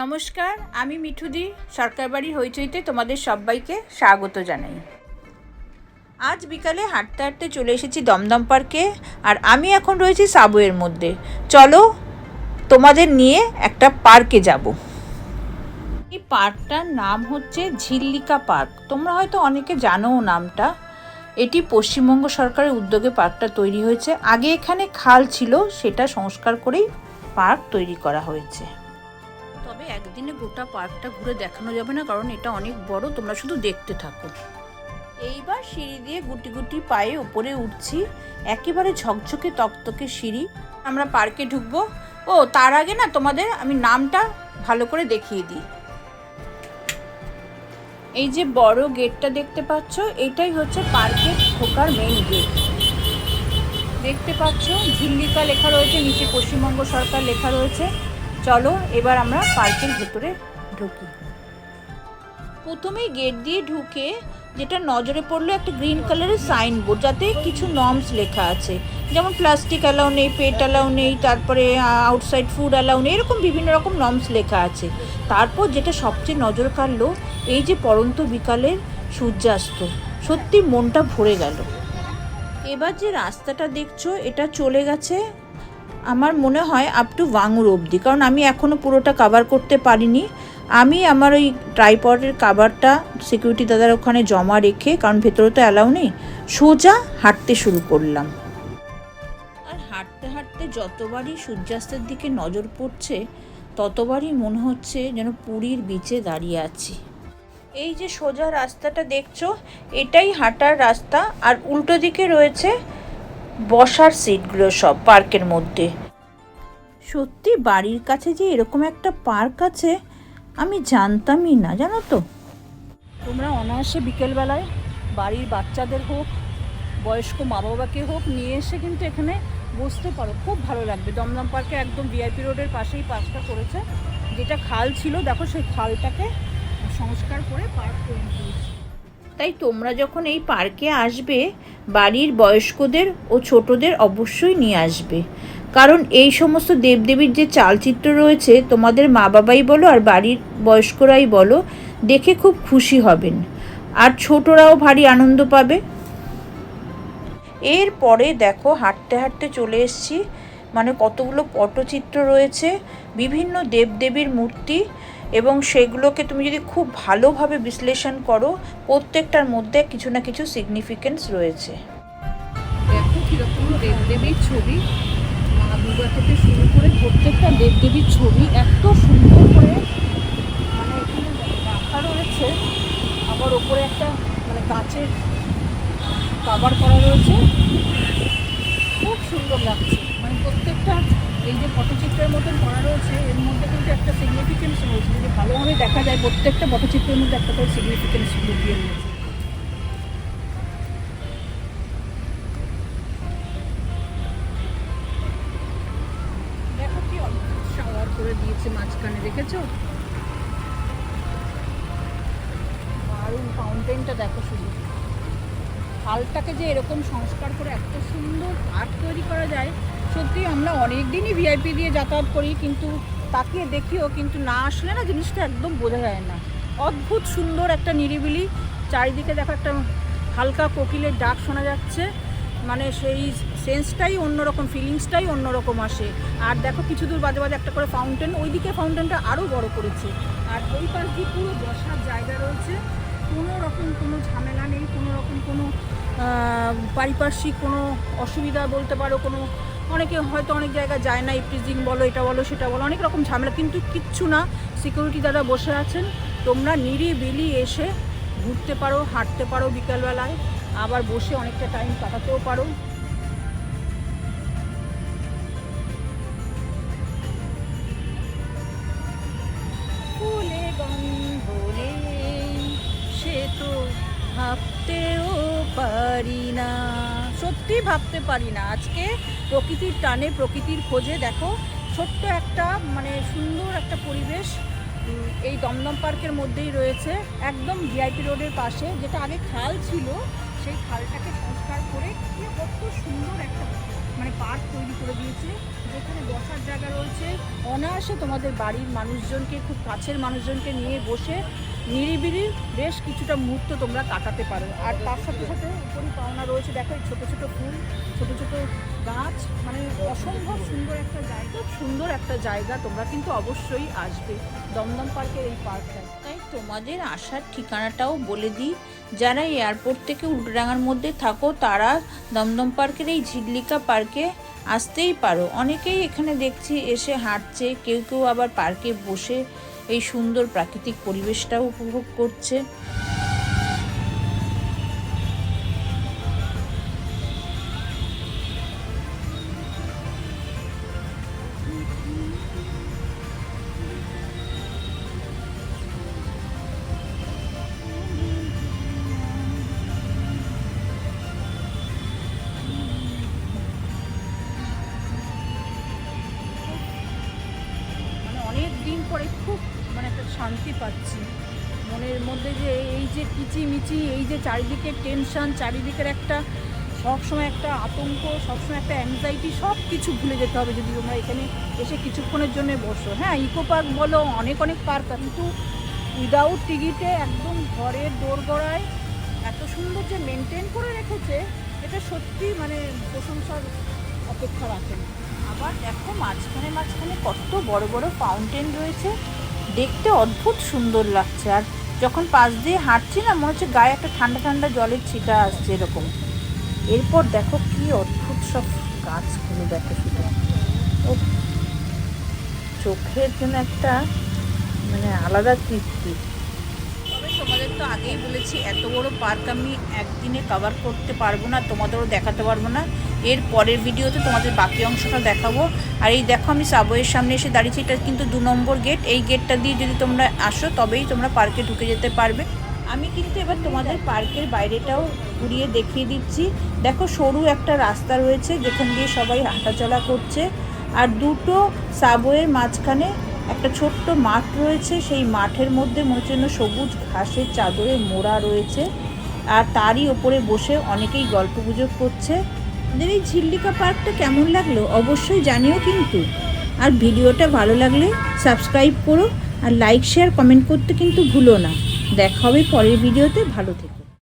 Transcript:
নমস্কার, আমি মিঠুদি সরকারবাড়ি হইচইতে তোমাদের সবাইকে স্বাগত জানাই। আজ বিকালে হাঁটতে হাঁটতে চলে এসেছি দমদম পার্কে, আর আমি এখন রয়েছি সাবওয়ের মধ্যে। চলো তোমাদের নিয়ে একটা পার্কে যাব। এই পার্কটার নাম হচ্ছে ঝিল্লিকা পার্ক। তোমরা হয়তো অনেকে জানো নামটা। এটি পশ্চিমবঙ্গ সরকারের উদ্যোগে পার্কটা তৈরি হয়েছে। আগে এখানে খাল ছিল, সেটা সংস্কার করেই পার্ক তৈরি করা হয়েছে। তবে একদিনে গোটা পার্কটা ঘুরে দেখানো যাবে না, কারণ এটা অনেক বড়। তোমরা শুধু দেখতে থাকো। এইবার সিঁড়ি দিয়ে গুটি গুটি পায়ে উপরে উঠছি। একেবারে ঝকঝকে তকতকে সিঁড়ি। আমরা পার্কে ঢুকবো। ও তার আগে না, তোমাদের আমি নামটা ভালো করে দেখিয়ে দিই। এই যে বড় গেটটা দেখতে পাচ্ছ, এটাই হচ্ছে পার্কের ঢোকার মেইন গেট। দেখতে পাচ্ছ ঝিল্লিকা লেখা রয়েছে, নিচে পশ্চিমবঙ্গ সরকার লেখা রয়েছে। চলো এবার আমরা পার্কের ভেতরে ঢুকি। প্রথমেই গেট দিয়ে ঢুকে যেটা নজরে পড়লো, একটা গ্রিন কালারের সাইনবোর্ড, যাতে কিছু নর্মস লেখা আছে, যেমন প্লাস্টিক অ্যালাউ নেই, পেট অ্যালাউ নেই, তারপরে আউটসাইড ফুড অ্যালাউ নেই, এরকম বিভিন্ন রকম নর্মস লেখা আছে। তারপর যেটা সবচেয়ে নজর কাড়লো, এই যে পড়ন্ত বিকালের সূর্যাস্ত, সত্যি মনটা ভরে গেল। এবার যে রাস্তাটা দেখছো, এটা চলে গেছে আমার মনে হয় আপ টু ভাঙুর অবধি, কারণ আমি এখনও পুরোটা কাভার করতে পারিনি। আমি আমার ওই ট্রাইপডের কাভারটা সিকিউরিটি দাদার ওখানে জমা রেখে, কারণ ভেতরে তো অ্যালাউ নেই, সোজা হাঁটতে শুরু করলাম। আর হাঁটতে হাঁটতে যতবারই সূর্যাস্তের দিকে নজর পড়ছে, ততবারই মনে হচ্ছে যেন পুরীর বিচে দাঁড়িয়ে আছি। এই যে সোজা রাস্তাটা দেখছো, এটাই হাঁটার রাস্তা, আর উল্টো দিকে রয়েছে বসার সিটগুলো সব পার্কের মধ্যে। সত্যি বাড়ির কাছে যে এরকম একটা পার্ক আছে আমি জানতামই না, জানো তো। তোমরা অনায়াসে বিকেলবেলায় বাড়ির বাচ্চাদের হোক, বয়স্ক মা বাবাকে হোক, নিয়ে এসে কিন্তু এখানে বসতে পারো, খুব ভালো লাগবে। দমদম পার্কে একদম ভিআইপি রোডের পাশেই পার্কটা করেছে। যেটা খাল ছিল, দেখো সেই খালটাকে সংস্কার করে পার্ক তৈরি করেছে। তাই তোমরা যখন এই পার্কে আসবে, বাড়ির বয়স্কদের ও ছোটদের অবশ্যই নিয়ে আসবে, কারণ এই সমস্ত দেবদেবীর যে চালচিত্র রয়েছে, তোমাদের মা বাবাই বলো আর বাড়ির বয়স্করাই বলো, দেখে খুব খুশি হবেন, আর ছোটরাও ভারী আনন্দ পাবে। এরপরে দেখো হাঁটতে হাঁটতে চলে এসেছি, মানে কতগুলো পটচিত্র রয়েছে, বিভিন্ন দেবদেবীর মূর্তি, এবং সেগুলোকে তুমি যদি খুব ভালোভাবে বিশ্লেষণ করো, প্রত্যেকটার মধ্যে কিছু না কিছু সিগনিফিকেন্স রয়েছে। দেখো কীরকম দেবদেবীর ছবি, মা দুর্গা থেকে শুরু করে প্রত্যেকটা দেবদেবীর ছবি এত সুন্দর করে মানে এখানে রাখা রয়েছে। আবার ওপরে একটা মানে কাঁচের কভার করা রয়েছে, খুব সুন্দর লাগছে। মানে প্রত্যেকটা এই যে পটচিত্রের মতন করা রয়েছে, এর মধ্যে কিন্তু একটা সিগনিফিকেন্স রয়েছে। যদি ভালোভাবে দেখা যায়, প্রত্যেকটা পটচিত্রের মধ্যে একটা করে সিগনিফিকেন্স লুকিয়ে রয়েছে। দেখো কি অদ্ভুত শাওয়ার করে দিয়েছে মাঝখানে, দেখেছো? দারুণ ফাউন্টেনটা দেখো শুধু। খালটাকে যে এরকম সংস্কার করে এত সুন্দর পার্ক তৈরি করা যায়, সত্যি আমরা অনেক দিনই ভিআইপি দিয়ে যাতায়াত করি, কিন্তু তাকিয়ে দেখিও, কিন্তু না আসলে না জিনিসটা একদম বোঝা যায় না। অদ্ভুত সুন্দর একটা নিরিবিলি, চারিদিকে দেখো একটা হালকা কোকিলের ডাক শোনা যাচ্ছে, মানে সেই সেন্সটাই অন্যরকম, ফিলিংসটাই অন্যরকম আসে। আর দেখো কিছু দূর বাদে বাদে একটা করে ফাউন্টেন, ওইদিকে ফাউন্টেনটা আরও বড় করেছে, আর ওই পাশ দিয়ে পুরো বসার জায়গা রয়েছে। কোনো রকম কোনো ঝামেলা নেই, কোনো রকম কোনো পারিপার্শ্বিক কোনো অসুবিধা বলতে পারো, কোনো অনেকে হয়তো অনেক জায়গায় যায় না, ইপ্রিজিং বলো, এটা বলো, সেটা বলো, অনেক রকম ঝামেলা, কিন্তু কিচ্ছু না। সিকিউরিটি দাদা বসে আছেন, তোমরা নিরিবিলি এসে ঘুরতে পারো, হাঁটতে পারো বিকালবেলায়, আবার বসে অনেকটা টাইম কাটাতেও পারো। ফুলে গন্ধ নেই, সে তো ভাবতেও পারি না, সত্যি ভাবতে পারি না। আজকে প্রকৃতির টানে, প্রকৃতির খোঁজে দেখো ছোট্ট একটা মানে সুন্দর একটা পরিবেশ এই দমদম পার্কের মধ্যেই রয়েছে, একদম ভিআইপি রোডের পাশে। যেটা আগে খাল ছিল, সেই খালটাকে সংস্কার করে কত সুন্দর একটা মানে পার্ক তৈরি করে দিয়েছে, এখানে বসার জায়গা রয়েছে, অনায়াসে তোমাদের বাড়ির মানুষজনকে, খুব কাছের মানুষজনকে নিয়ে বসে নিরিবিলি বেশ কিছুটা মুহূর্ত তোমরা কাটাতে পারো। আর তার সাথে সাথে উপরই পাওনা রয়েছে, দেখো এই ছোটো ছোটো ফুল, ছোটো ছোটো গাছ, মানে অসম্ভব সুন্দর একটা জায়গা, সুন্দর একটা জায়গা। তোমরা কিন্তু অবশ্যই আসবে দমদম পার্কের এই পার্কটায়। তাই তোমাদের আসার ঠিকানাটাও বলে দিই, যারা এয়ারপোর্ট থেকে উল্টোডাঙার মধ্যে থাকো তারা দমদম পার্কের এই ঝিল্লিকা পার্কে আসতেই পারো। অনেকেই এখানে দেখছি এসে হাঁটছে, কেউ কেউ আবার পার্কে বসে এই সুন্দর প্রাকৃতিক পরিবেশটাও উপভোগ করছে। অনেক দিন পরে খুব মানে একটা শান্তি পাচ্ছি মনের মধ্যে, যে এই যে কিচিমিচি, এই যে চারিদিকে টেনশন, চারিদিকের একটা সবসময় একটা আতঙ্ক, সবসময় একটা অ্যাংজাইটি, সব কিছু ভুলে যেতে হবে যদি তোমরা এখানে এসে কিছুক্ষণের জন্য বসো। হ্যাঁ, ইকো পার্ক বলো, অনেক অনেক পার্ক, কিন্তু উইদাউট টিকিটে একদম ঘরের দোরগোড়ায় এত সুন্দর যে মেনটেন করে রেখেছে, এটা সত্যি মানে প্রশংসার অপেক্ষা রাখে। আবার দেখো মাঝখানে মাঝখানে কত বড় বড় ফাউন্টেন রয়েছে, দেখতে অদ্ভুত সুন্দর লাগছে। আর যখন পাশ দিয়ে হাঁটছি না, মনে হচ্ছে গায়ে একটা ঠান্ডা ঠান্ডা জলের ছিটা আসছে এরকম। এরপর দেখো কি অদ্ভুত সব গাছগুলো, দেখো শুধু ও চোখের জন্য একটা মানে আলাদা তৃপ্তি। তবে তোমাদের তো আগেই বলেছি, এত বড় পার্ক আমি একদিনে কভার করতে পারবো না, তোমাদেরও দেখাতে পারবো না। এর পরের ভিডিওতে তোমাদের বাকি অংশটা দেখাবো। আর এই দেখো আমি সাবওয়ের সামনে এসে দাঁড়িয়েছি, এটা কিন্তু 2 নম্বর গেট। এই গেটটা দিয়ে যদি তোমরা আসো তবেই তোমরা পার্কে ঢুকে যেতে পারবে। আমি কিন্তু এবার তোমাদের পার্কের বাইরেটাও ঘুরিয়ে দেখিয়ে দিচ্ছি। দেখো সরু একটা রাস্তা রয়েছে যেখান দিয়ে সবাই হাঁটাচলা করছে, আর দুটো সাবওয়ের মাঝখানে একটা ছোট্ট মাঠ রয়েছে। সেই মাঠের মধ্যে মনে হচ্ছে সবুজ ঘাসের চাদরে মোড়া রয়েছে, আর তারই ওপরে বসে অনেকেই গল্পগুজব করছে। আমাদের এই ঝিল্লিকা পার্কটা কেমন লাগলো অবশ্যই জানিও কিন্তু। আর ভিডিওটা ভালো লাগলে সাবস্ক্রাইব করো, আর লাইক শেয়ার কমেন্ট করতে কিন্তু ভুলো না। দেখা হবে পরের ভিডিওতে, ভালো থেকো।